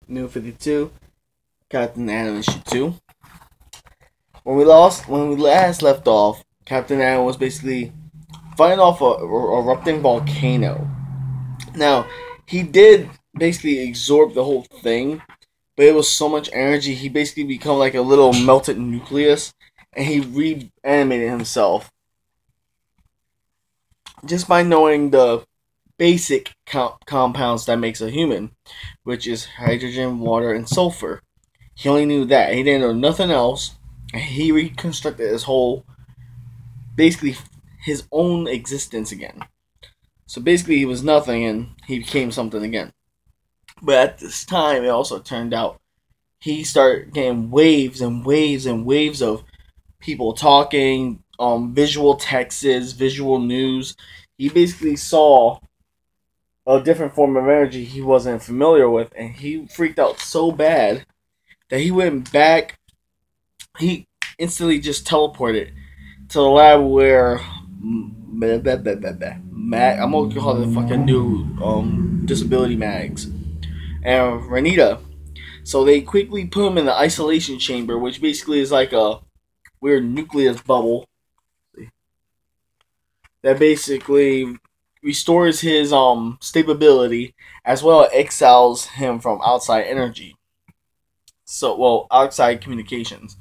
New 52, Captain Atom issue 2. When we last left off, Captain Atom was basically fighting off a erupting volcano. Now, he did basically absorb the whole thing, but it was so much energy, he basically become like a little melted nucleus, and he reanimated himself just by knowing the basic compounds that makes a human, which is hydrogen, water, and sulfur. He only knew that. He didn't know nothing else. He reconstructed his whole, basically, his own existence again. So basically, he was nothing and he became something again. But at this time, it also turned out he started getting waves and waves and waves of people talking, visual texts, visual news. He basically saw a different form of energy he wasn't familiar with, and he freaked out so bad that he went back. He instantly just teleported to the lab where Mag, I'm gonna call it fucking new disability mags and Renita. So they quickly put him in the isolation chamber, which basically is like a weird nucleus bubble that basically restores his stability as well as exiles him from outside energy. So outside communications.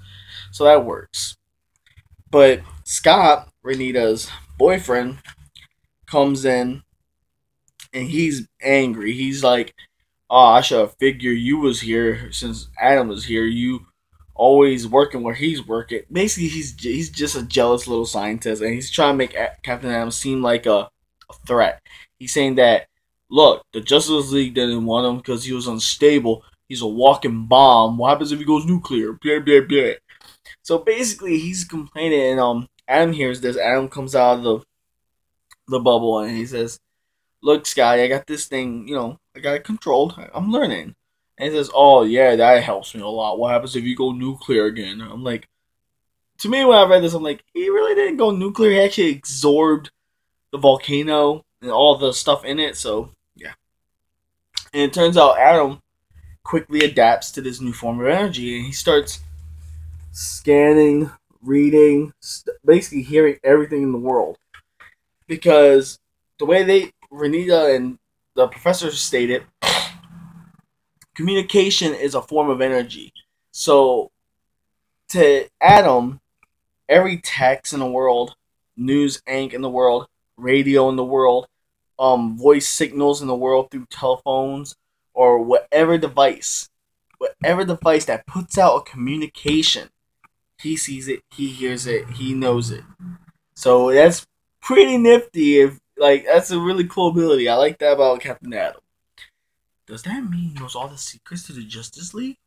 So that works. But Scott, Renita's boyfriend, comes in and he's angry. He's like, "Oh, I should have figured you was here since Adam was here. You always working where he's working." Basically, he's just a jealous little scientist, and he's trying to make Captain Adam seem like a threat. He's saying that, look, the Justice League didn't want him because he was unstable. He's a walking bomb. What happens if he goes nuclear? Blah blah blah. So basically, he's complaining, and Adam hears this. Adam comes out of the bubble, and he says, "Look, Scotty, I got this thing. I got it controlled. I'm learning." And he says, "Oh yeah, that helps me a lot. What happens if you go nuclear again?" I'm like, to me, when I read this, I'm like, he really didn't go nuclear. He actually absorbed the volcano and all the stuff in it. So yeah, and it turns out Adam quickly adapts to this new form of energy, and he starts scanning, reading, basically hearing everything in the world. Because the way Renita and the professor stated, communication is a form of energy. So to Adam, every text in the world, news ink in the world, radio in the world, voice signals in the world through telephones or whatever device that puts out a communication, he sees it, he hears it, he knows it. So that's pretty nifty. If like that's a really cool ability. I like that about Captain Atom. Does that mean he knows all the secrets to the Justice League?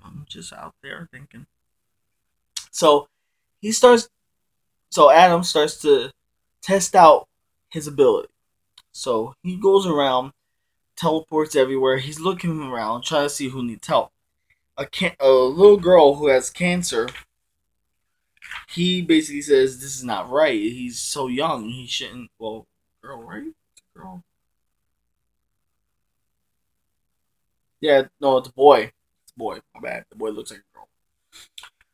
I'm just out there thinking. So he starts. So Adam starts to test out his ability. So he goes around, teleports everywhere. He's looking around, trying to see who needs help. A little girl who has cancer. He basically says this is not right. He's so young. He shouldn't. Well, girl, right? Girl. Yeah, no, it's a boy. It's a boy. My bad. The boy looks like a girl.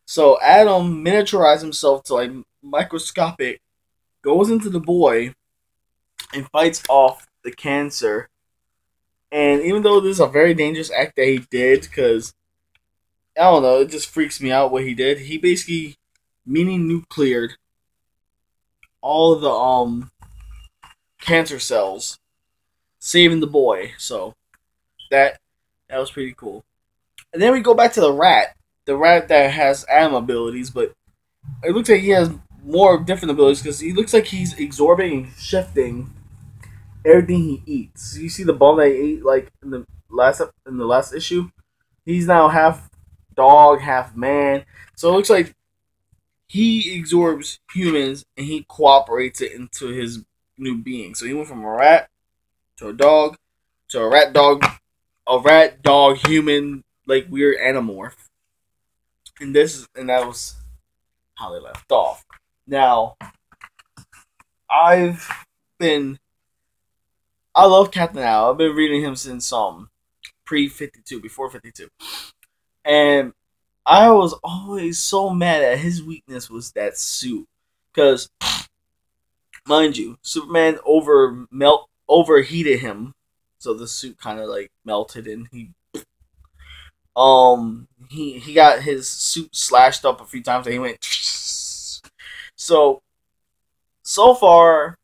So Adam miniaturizes himself to like microscopic, goes into the boy, and fights off the cancer. And even though this is a very dangerous act that he did, because I don't know, it just freaks me out what he did. He basically mini nucleared all of the cancer cells, saving the boy. So that was pretty cool. And then we go back to the rat that has Adam abilities, but it looks like he has more different abilities because he looks like he's absorbing and shifting everything he eats. You see the ball that he ate like in the last issue. He's now half dog, half man. So it looks like he absorbs humans and he cooperates it into his new being. So he went from a rat to a dog to a rat dog human like weird anamorph. And that was how they left off. Now, I've been I love Captain Al. I've been reading him since pre-52, before 52. And I was always so mad at his weakness was that suit. Because, mind you, Superman overheated him. So the suit kind of like melted and he got his suit slashed up a few times and he went so far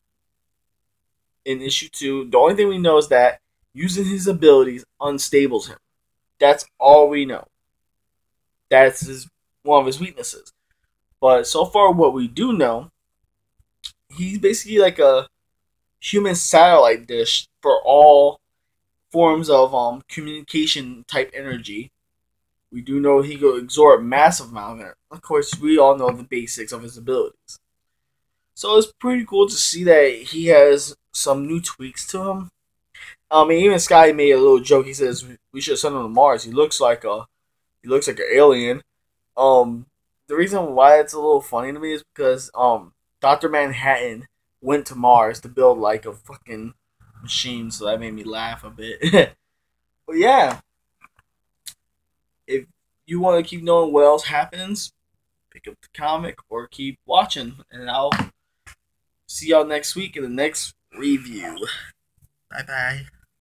in issue 2, the only thing we know is that using his abilities unstables him. That's all we know. That's one of his weaknesses. But so far, what we do know, he's basically like a human satellite dish for all forms of communication type energy. We do know he can absorb massive amount of it. Of course, we all know the basics of his abilities. So it's pretty cool to see that he has some new tweaks to him. I mean, even Sky made a little joke. He says we should send him to Mars. He looks like an alien. The reason why it's a little funny to me is because Doctor Manhattan went to Mars to build like a fucking machine, so that made me laugh a bit. But yeah, if you want to keep knowing what else happens, pick up the comic or keep watching, and I'll see y'all next week in the next review. Bye bye.